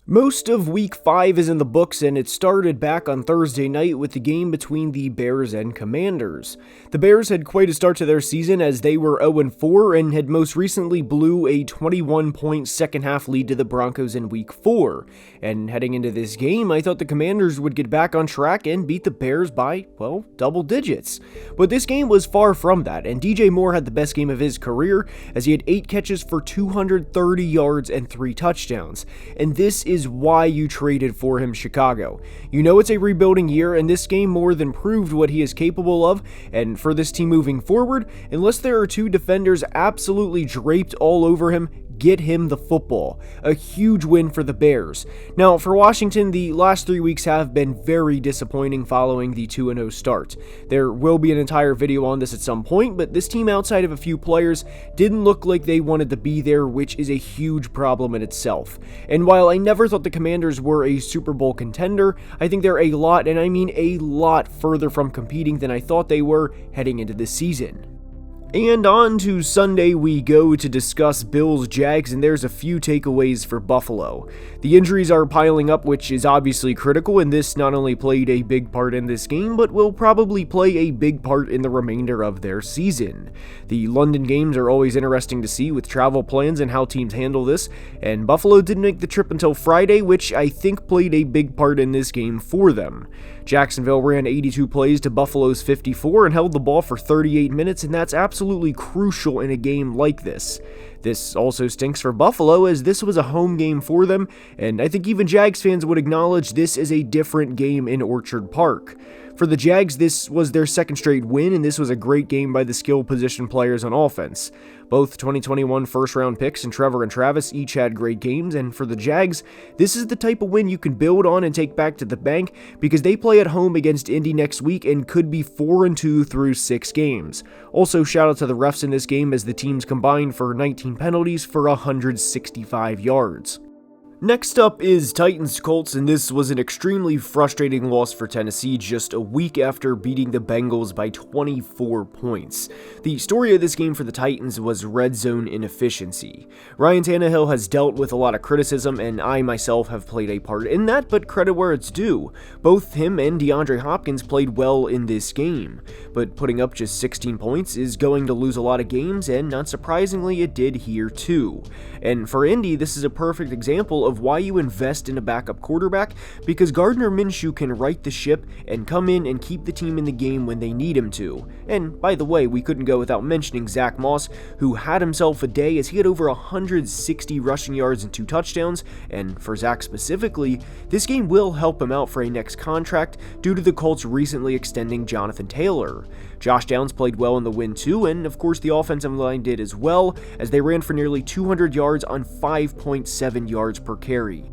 Most of Week 5 is in the books, and it started back on Thursday night with the game between the Bears and Commanders. The Bears had quite a start to their season as they were 0-4 and had most recently blew a 21-point second-half lead to the Broncos in Week 4. And heading into this game, I thought the Commanders would get back on track and beat the Bears by, well, double digits. But this game was far from that, and DJ Moore had the best game of his career as he had 8 catches for 230 yards and 3 touchdowns. And this is why you traded for him, Chicago. You know it's a rebuilding year, and this game more than proved what he is capable of, and for this team moving forward, unless there are 2 defenders absolutely draped all over him, get him the football. A huge win for the Bears. Now, for Washington, the last 3 weeks have been very disappointing following the 2-0 start. There will be an entire video on this at some point, but this team, outside of a few players, didn't look like they wanted to be there, which is a huge problem in itself. And while I never thought the Commanders were a Super Bowl contender, I think they're a lot, and I mean a lot, further from competing than I thought they were heading into this season. And on to Sunday we go to discuss Bills-Jags, and there's a few takeaways for Buffalo. The injuries are piling up, which is obviously critical, and this not only played a big part in this game, but will probably play a big part in the remainder of their season. The London games are always interesting to see with travel plans and how teams handle this, and Buffalo didn't make the trip until Friday, which I think played a big part in this game for them. Jacksonville ran 82 plays to Buffalo's 54 and held the ball for 38 minutes, and that's absolutely crucial in a game like this. This also stinks for Buffalo, as this was a home game for them, and I think even Jags fans would acknowledge this is a different game in Orchard Park. For the Jags, this was their second straight win, and this was a great game by the skill position players on offense. Both 2021 first-round picks and Trevor and Travis each had great games, and for the Jags, this is the type of win you can build on and take back to the bank because they play at home against Indy next week and could be 4-2 through 6 games. Also, shout out to the refs in this game as the teams combined for 19 penalties for 165 yards. Next up is Titans-Colts, and this was an extremely frustrating loss for Tennessee just a week after beating the Bengals by 24 points. The story of this game for the Titans was red zone inefficiency. Ryan Tannehill has dealt with a lot of criticism, and I myself have played a part in that, but credit where it's due. Both him and DeAndre Hopkins played well in this game, but putting up just 16 points is going to lose a lot of games, and not surprisingly, it did here too. And for Indy, this is a perfect example of why you invest in a backup quarterback, because Gardner Minshew can right the ship and come in and keep the team in the game when they need him to. And by the way, we couldn't go without mentioning Zach Moss, who had himself a day as he had over 160 rushing yards and 2 touchdowns, and for Zach specifically, this game will help him out for a next contract due to the Colts recently extending Jonathan Taylor. Josh Downs played well in the win too, and of course the offensive line did as well, as they ran for nearly 200 yards on 5.7 yards per carry.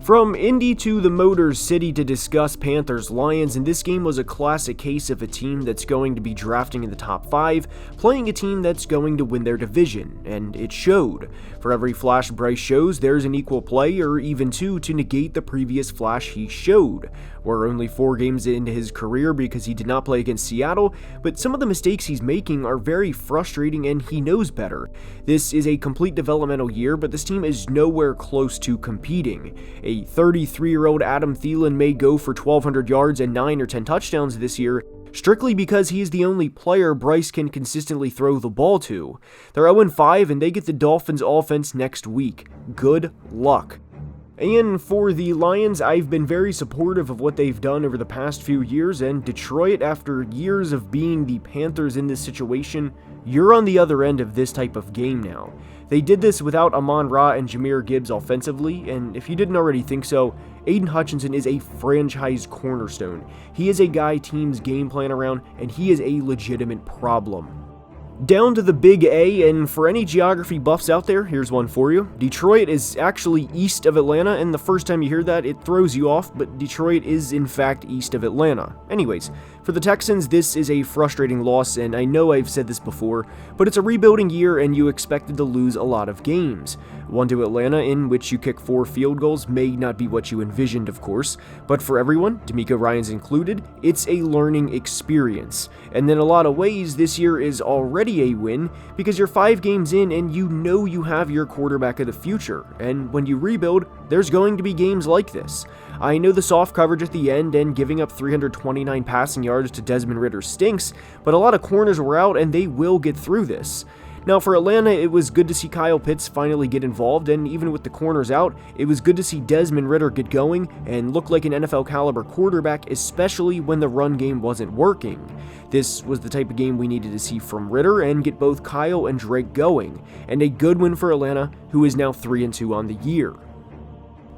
From Indy to the Motor City to discuss Panthers-Lions, and this game was a classic case of a team that's going to be drafting in the top 5, playing a team that's going to win their division, and it showed. For every flash Bryce shows, there's an equal play, or even 2, to negate the previous flash he showed. We're only 4 games into his career because he did not play against Seattle, but some of the mistakes he's making are very frustrating and he knows better. This is a complete developmental year, but this team is nowhere close to competing. A 33-year-old Adam Thielen may go for 1,200 yards and 9 or 10 touchdowns this year, strictly because he's the only player Bryce can consistently throw the ball to. They're 0-5 and they get the Dolphins offense next week. Good luck. And for the Lions, I've been very supportive of what they've done over the past few years, and Detroit, after years of being the Panthers in this situation, you're on the other end of this type of game now. They did this without Amon-Ra and Jahmyr Gibbs offensively, and if you didn't already think so, Aiden Hutchinson is a franchise cornerstone. He is a guy teams game plan around, and he is a legitimate problem. Down to the Big A, and for any geography buffs out there, here's one for you. Detroit is actually east of Atlanta, and the first time you hear that, it throws you off, but Detroit is in fact east of Atlanta. Anyways, for the Texans, this is a frustrating loss, and I know I've said this before, but it's a rebuilding year and you expected to lose a lot of games. One to Atlanta, in which you kick 4 field goals, may not be what you envisioned, of course, but for everyone, D'Amico Ryans included, it's a learning experience. And in a lot of ways, this year is already already a win because you're 5 games in and you know you have your quarterback of the future. And when you rebuild, there's going to be games like this. I know the soft coverage at the end and giving up 329 passing yards to Desmond Ridder stinks, but a lot of corners were out and they will get through this. Now for Atlanta, it was good to see Kyle Pitts finally get involved, and even with the corners out, it was good to see Desmond Ridder get going and look like an NFL caliber quarterback, especially when the run game wasn't working. This was the type of game we needed to see from Ridder and get both Kyle and Drake going, and a good win for Atlanta, who is now 3-2 on the year.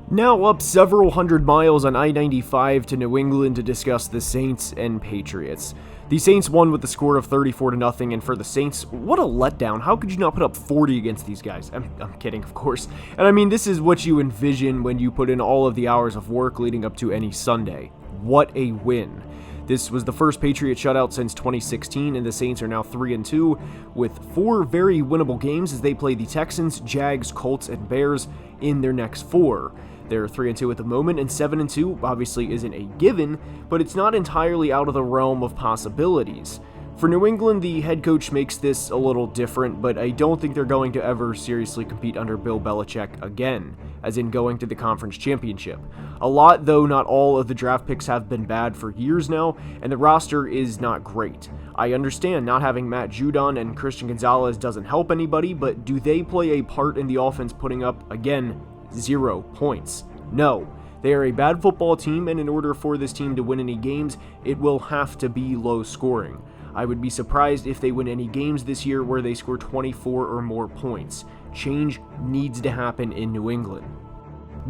Now up several hundred miles on I-95 to New England to discuss the Saints and Patriots. The Saints won with the score of 34-0, and for the Saints, what a letdown. How could you not put up 40 against these guys? I'm kidding, of course. And I mean, this is what you envision when you put in all of the hours of work leading up to any Sunday. What a win. This was the first Patriot shutout since 2016, and the Saints are now 3-2 with 4 very winnable games as they play the Texans, Jags, Colts, and Bears in their next 4. They're 3-2 at the moment, and 7-2 obviously isn't a given, but it's not entirely out of the realm of possibilities. For New England, the head coach makes this a little different, but I don't think they're going to ever seriously compete under Bill Belichick again, as in going to the conference championship. A lot, though not all, of the draft picks have been bad for years now, and the roster is not great. I understand not having Matt Judon and Christian Gonzalez doesn't help anybody, but do they play a part in the offense putting up, again, 0 points? No. They are a bad football team, and in order for this team to win any games, it will have to be low scoring. I would be surprised if they win any games this year where they score 24 or more points. Change needs to happen in New England.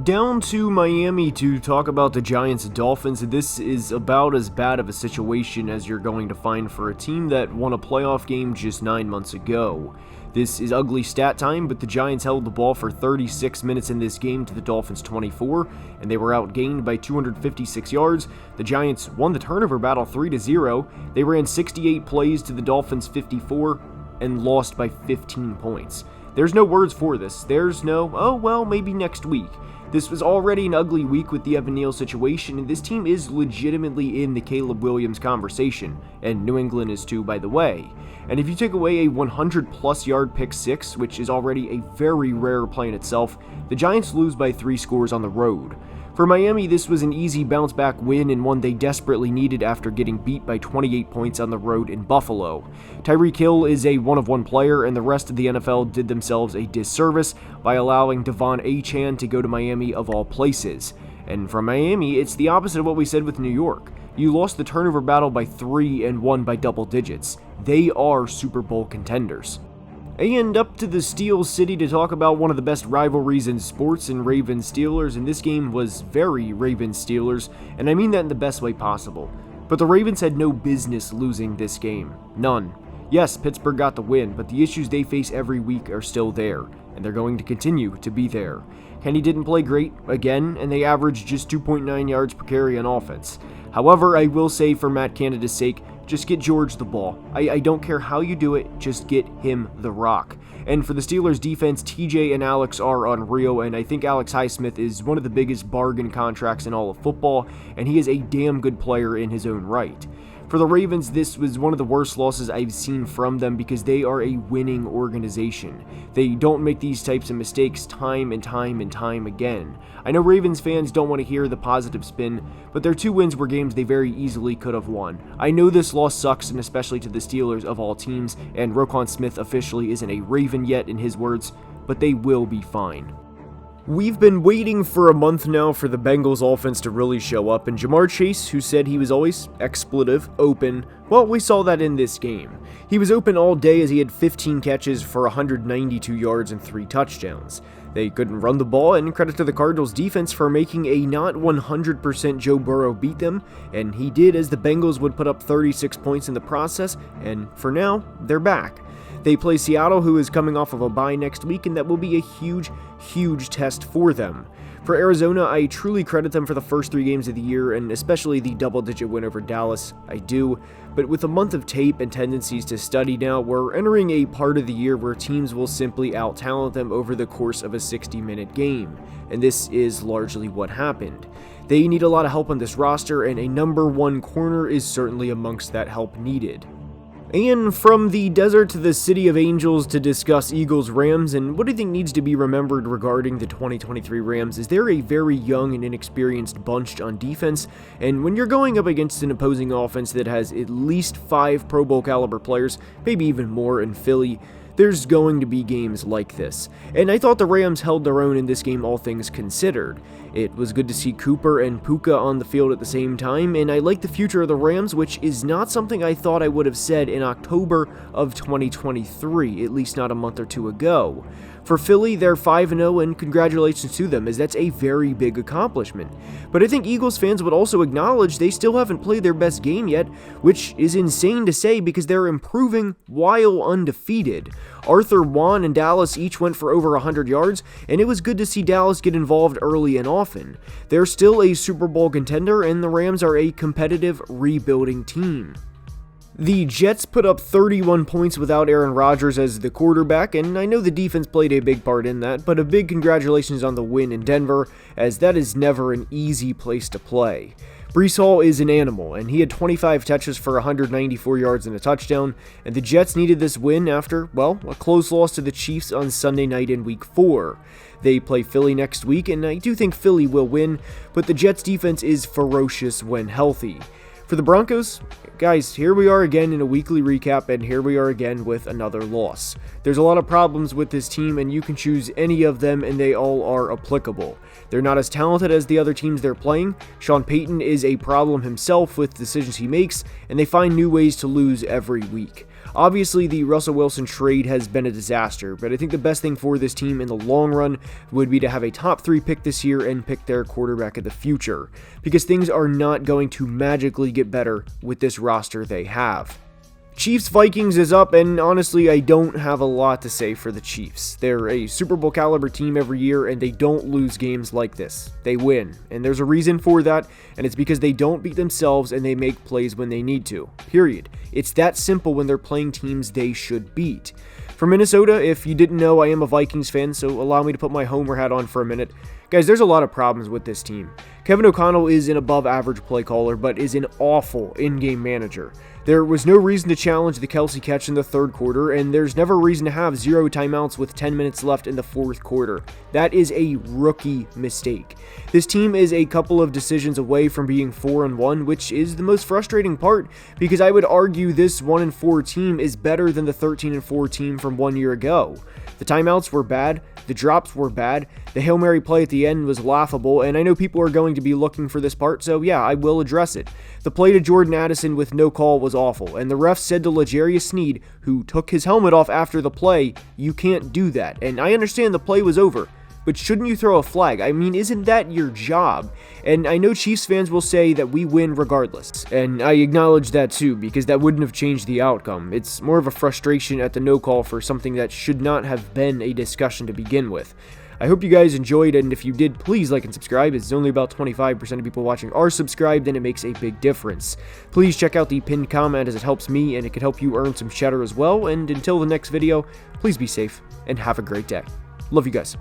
Down to Miami to talk about the Giants and Dolphins. This is about as bad of a situation as you're going to find for a team that won a playoff game just 9 months ago. This is ugly stat time, but the Giants held the ball for 36 minutes in this game to the Dolphins 24, and they were outgained by 256 yards. The Giants won the turnover battle 3-0. They ran 68 plays to the Dolphins 54 and lost by 15 points. There's no words for this. There's no, oh well, maybe next week. This was already an ugly week with the Evan Neal situation, and this team is legitimately in the Caleb Williams conversation, and New England is too, by the way. And if you take away a 100-plus yard pick 6, which is already a very rare play in itself, the Giants lose by 3 scores on the road. For Miami, this was an easy bounce-back win and one they desperately needed after getting beat by 28 points on the road in Buffalo. Tyreek Hill is a one-of-one player, and the rest of the NFL did themselves a disservice by allowing Devon Achane to go to Miami of all places. And from Miami, it's the opposite of what we said with New York. You lost the turnover battle by 3 and won by double digits. They are Super Bowl contenders. And up to the Steel City to talk about one of the best rivalries in sports in Ravens-Steelers, and this game was very Ravens-Steelers, and I mean that in the best way possible. But the Ravens had no business losing this game. None. Yes, Pittsburgh got the win, but the issues they face every week are still there, and they're going to continue to be there. Kenny didn't play great, again, and they averaged just 2.9 yards per carry on offense. However, I will say for Matt Canada's sake, just get George the ball. I don't care how you do it, just get him the rock. And for the Steelers defense, TJ and Alex are unreal, and I think Alex Highsmith is one of the biggest bargain contracts in all of football, and he is a damn good player in his own right. For the Ravens, this was one of the worst losses I've seen from them because they are a winning organization. They don't make these types of mistakes time and time and time again. I know Ravens fans don't want to hear the positive spin, but their 2 wins were games they very easily could have won. I know this loss sucks, and especially to the Steelers of all teams, and Roquan Smith officially isn't a Raven yet in his words, but they will be fine. We've been waiting for a month now for the Bengals offense to really show up, and Jamar Chase, who said he was always expletive, open, well, we saw that in this game. He was open all day as he had 15 catches for 192 yards and 3 touchdowns. They couldn't run the ball, and credit to the Cardinals defense for making a not 100% Joe Burrow beat them, and he did, as the Bengals would put up 36 points in the process, and for now, they're back. They play Seattle, who is coming off of a bye next week, and that will be a huge test for them. For Arizona, I truly credit them for the first 3 games of the year, and especially the double-digit win over Dallas, I do. But with a month of tape and tendencies to study now, we're entering a part of the year where teams will simply out-talent them over the course of a 60-minute game, and this is largely what happened. They need a lot of help on this roster, and a number 1 corner is certainly amongst that help needed. And from the desert to the city of angels to discuss Eagles-Rams, and what do you think needs to be remembered regarding the 2023 Rams is they're a very young and inexperienced bunch on defense, and when you're going up against an opposing offense that has at least 5 Pro Bowl caliber players, maybe even more in Philly, there's going to be games like this. And I thought the Rams held their own in this game, all things considered. It was good to see Cooper and Puka on the field at the same time, and I like the future of the Rams, which is not something I thought I would have said in October of 2023, at least not a month or two ago. For Philly, they're 5-0, and congratulations to them, as that's a very big accomplishment. But I think Eagles fans would also acknowledge they still haven't played their best game yet, which is insane to say because they're improving while undefeated. Arthur, Juan, and Dallas each went for over 100 yards, and it was good to see Dallas get involved early and often. They're still a Super Bowl contender, and the Rams are a competitive, rebuilding team. The Jets put up 31 points without Aaron Rodgers as the quarterback, and I know the defense played a big part in that, but a big congratulations on the win in Denver, as that is never an easy place to play. Breece Hall is an animal, and he had 25 touches for 194 yards and a touchdown, and the Jets needed this win after, well, a close loss to the Chiefs on Sunday night in Week 4. They play Philly next week, and I do think Philly will win, but the Jets' defense is ferocious when healthy. For the Broncos, guys, here we are again in a weekly recap, and here we are again with another loss. There's a lot of problems with this team, and you can choose any of them, and they all are applicable. They're not as talented as the other teams they're playing. Sean Payton is a problem himself with decisions he makes, and they find new ways to lose every week. Obviously, the Russell Wilson trade has been a disaster, but I think the best thing for this team in the long run would be to have a top 3 pick this year and pick their quarterback of the future, because things are not going to magically get better with this roster they have. Chiefs-Vikings is up, and honestly, I don't have a lot to say for the Chiefs. They're a Super Bowl caliber team every year, and they don't lose games like this. They win, and there's a reason for that, and it's because they don't beat themselves and they make plays when they need to. Period. It's that simple when they're playing teams they should beat. For Minnesota, if you didn't know, I am a Vikings fan, so allow me to put my homer hat on for a minute. Guys, there's a lot of problems with this team. Kevin O'Connell is an above-average play caller, but is an awful in-game manager. There was no reason to challenge the Kelsey catch in the third quarter, and there's never a reason to have 0 timeouts with 10 minutes left in the fourth quarter. That is a rookie mistake. This team is a couple of decisions away from being 4-1, which is the most frustrating part, because I would argue this 1-4 team is better than the 13-4 team from 1 year ago. The timeouts were bad, the drops were bad, the Hail Mary play at the end was laughable, and I know people are going to be looking for this part, so yeah, I will address it. The play to Jordan Addison with no call was awful, and the ref said to L'Jarius Sneed, who took his helmet off after the play, "You can't do that," and I understand the play was over, but shouldn't you throw a flag? I mean, isn't that your job? And I know Chiefs fans will say that we win regardless, and I acknowledge that too, because that wouldn't have changed the outcome. It's more of a frustration at the no call for something that should not have been a discussion to begin with. I hope you guys enjoyed, and if you did, please like and subscribe. It's only about 25% of people watching are subscribed, and it makes a big difference. Please check out the pinned comment, as it helps me, and it could help you earn some cheddar as well. And until the next video, please be safe, and have a great day. Love you guys.